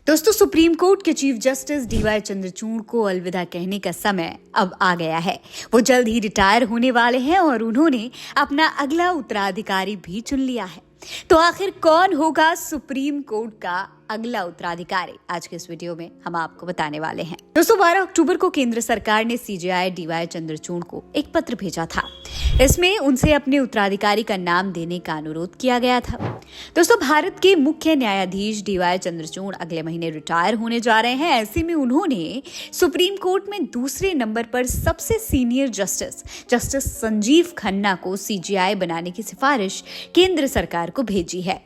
दोस्तों, supreme court के chief justice D Y Chandrachud को अलविदा कहने का समय अब आ गया है। वो जल्द ही रिटायर होने वाले हैं और उन्होंने अपना अगला उत्तराधिकारी भी चुन लिया है। तो आखिर कौन होगा सुप्रीम कोर्ट का अगला उत्तराधिकारी? आज के इस वीडियो में हम आपको बताने वाले हैं। दोस्तों, 12 अक्टूबर को केंद्र सरकार ने सीजेआई डीवाई चंद्रचूड़ को एक पत्र भेजा था। इसमें उनसे अपने उत्तराधिकारी का नाम देने का अनुरोध किया गया था। दोस्तों, भारत के मुख्य न्यायाधीश डीवाई चंद्रचूड़ अगले महीने रिटायर होने जा रहे हैं। ऐसे में उन्होंने सुप्रीम कोर्ट में दूसरे नंबर पर सबसे सीनियर जस्टिस संजीव खन्ना को सीजेआई बनाने की सिफारिश केंद्र सरकार को भेजी है।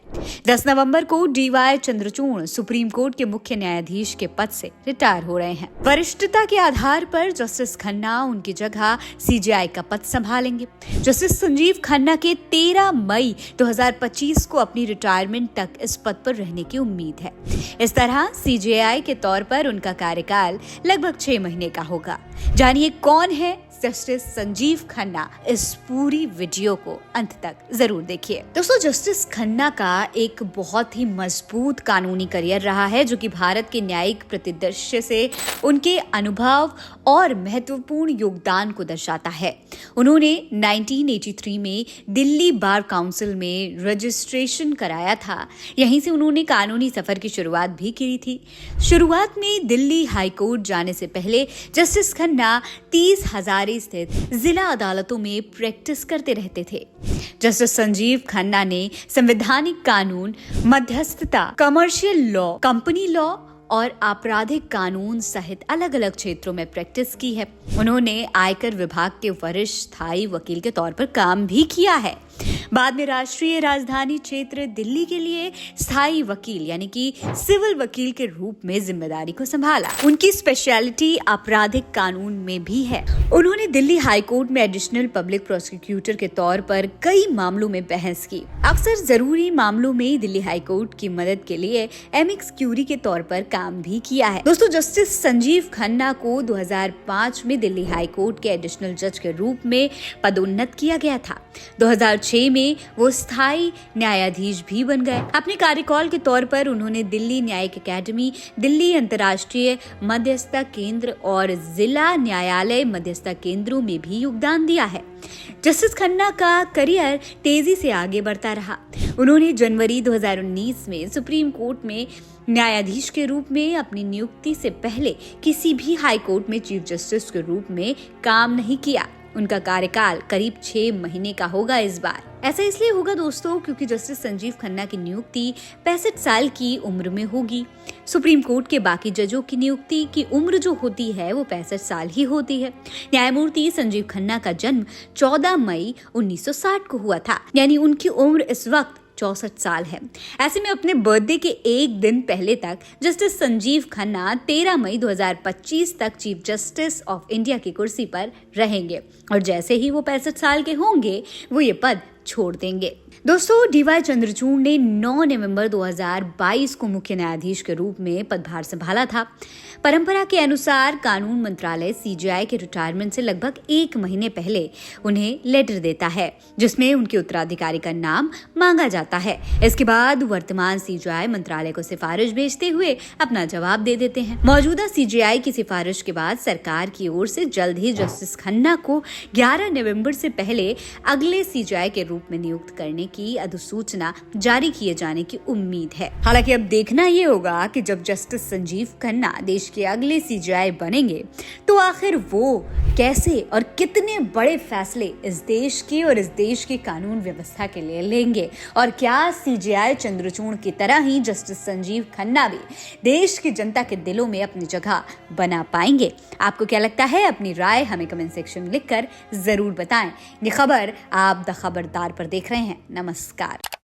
10 नवंबर को डीवाई चंद्रचूड़ सुप्रीम कोर्ट के मुख्य न्यायाधीश के पद से रिटायर हो रहे हैं। वरिष्ठता के आधार पर जस्टिस खन्ना उनकी जगह सीजेआई का पद संभालेंगे। जस्टिस संजीव खन्ना के 13 मई 2025 को अपनी रिटायरमेंट तक इस पद पर रहने की उम्मीद है। इस तरह सीजेआई के तौर पर उनका कार्यकाल लगभग 6 महीने का होगा। जानिए कौन है जस्टिस संजीव खन्ना। इस पूरी वीडियो को अंत तक जरूर देखिए। दोस्तों, जस्टिस खन्ना का एक बहुत ही मजबूत कानूनी करियर रहा है, जो कि भारत के न्यायिक परिदृश्य से उनके अनुभव और महत्वपूर्ण योगदान को दर्शाता है। उन्होंने 1983 में दिल्ली बार काउंसिल में रजिस्ट्रेशन कराया था। यहीं से उन्होंने कानूनी सफर की शुरुआत भी की थी। शुरुआत में दिल्ली हाई कोर्ट जाने से पहले जस्टिस खन्ना 30,000 स्थित जिला अदालतों में प्रैक्टिस करते रहते थे। जस्टिस संजीव खन्ना ने संवैधानिक कानून, मध्यस्थता, कमर्शियल लॉ, कंपनी लॉ और आपराधिक कानून सहित अलग अलग क्षेत्रों में प्रैक्टिस की है। उन्होंने आयकर विभाग के वरिष्ठ स्थायी वकील के तौर पर काम भी किया है। बाद में राष्ट्रीय राजधानी क्षेत्र दिल्ली के लिए स्थायी वकील यानी कि सिविल वकील के रूप में जिम्मेदारी को संभाला। उनकी स्पेशलिटी आपराधिक कानून में भी है। उन्होंने दिल्ली हाई कोर्ट में एडिशनल पब्लिक प्रोसिक्यूटर के तौर पर कई मामलों में बहस की। अक्सर जरूरी मामलों में दिल्ली हाई कोर्ट की मदद के लिए एमिक्स क्यूरी के तौर पर काम भी किया है। दोस्तों, जस्टिस संजीव खन्ना को 2005 में दिल्ली हाई कोर्ट के एडिशनल जज के रूप में पदोन्नत किया गया था। 2006 में वो स्थायी न्यायाधीश भी बन गए। अपने कार्यकाल के तौर पर उन्होंने दिल्ली न्यायिक अकेडमी, दिल्ली अंतर्राष्ट्रीय मध्यस्थता केंद्र और जिला न्यायालय मध्यस्थता केंद्रों में भी योगदान दिया है। जस्टिस खन्ना का करियर तेजी से आगे बढ़ता रहा। उन्होंने जनवरी 2019 में सुप्रीम कोर्ट में न्यायाधीश के रूप में अपनी नियुक्ति से पहले किसी भी हाई कोर्ट में चीफ जस्टिस के रूप में काम नहीं किया। उनका कार्यकाल करीब 6 महीने का होगा इस बार। ऐसा इसलिए होगा दोस्तों क्योंकि जस्टिस संजीव खन्ना की नियुक्ति 65 साल की उम्र में होगी। सुप्रीम कोर्ट के बाकी जजों की नियुक्ति की उम्र जो होती है वो 65 साल ही होती है। न्यायमूर्ति संजीव खन्ना का जन्म 14 मई 1960 को हुआ था, यानी उनकी उम्र इस वक्त 64 साल है। ऐसे में अपने बर्थडे के एक दिन पहले तक जस्टिस संजीव खन्ना 13 मई 2025 तक चीफ जस्टिस ऑफ इंडिया की कुर्सी पर रहेंगे और जैसे ही वो 65 साल के होंगे वो ये पद छोड़ देंगे। दोस्तों, डीवाई चंद्रचूड़ ने 9 नवंबर 2022 को मुख्य न्यायाधीश के रूप में पदभार संभाला था। परंपरा के अनुसार कानून मंत्रालय सीजेआई के रिटायरमेंट से लगभग 1 महीने पहले उन्हें लेटर देता है, जिसमें उनके उत्तराधिकारी का नाम मांगा जाता है। इसके बाद वर्तमान सीजेआई मंत्रालय को सिफारिश भेजते हुए अपना जवाब दे देते हैं। मौजूदा सीजेआई की सिफारिश के बाद सरकार की ओर से जल्द ही जस्टिस खन्ना को 11 नवंबर से पहले अगले सीजेआई के रूप में नियुक्त करने की अधिसूचना जारी किए जाने की उम्मीद है। हालांकि अब देखना ये होगा कि जब जस्टिस संजीव खन्ना देश के अगले सीजेआई बनेंगे तो आखिर वो कैसे और कितने बड़े फैसले इस देश के और इस देश की कानून व्यवस्था के लिए लेंगे, और क्या सीजेआई चंद्रचूड़ की तरह ही जस्टिस संजीव खन्ना भी देश की जनता के दिलों में अपनी जगह बना पाएंगे। आपको क्या लगता है? अपनी राय हमें कमेंट सेक्शन में लिखकर जरूर बताएं। ये खबर आप द खबरदार पर देख रहे हैं। नमस्कार।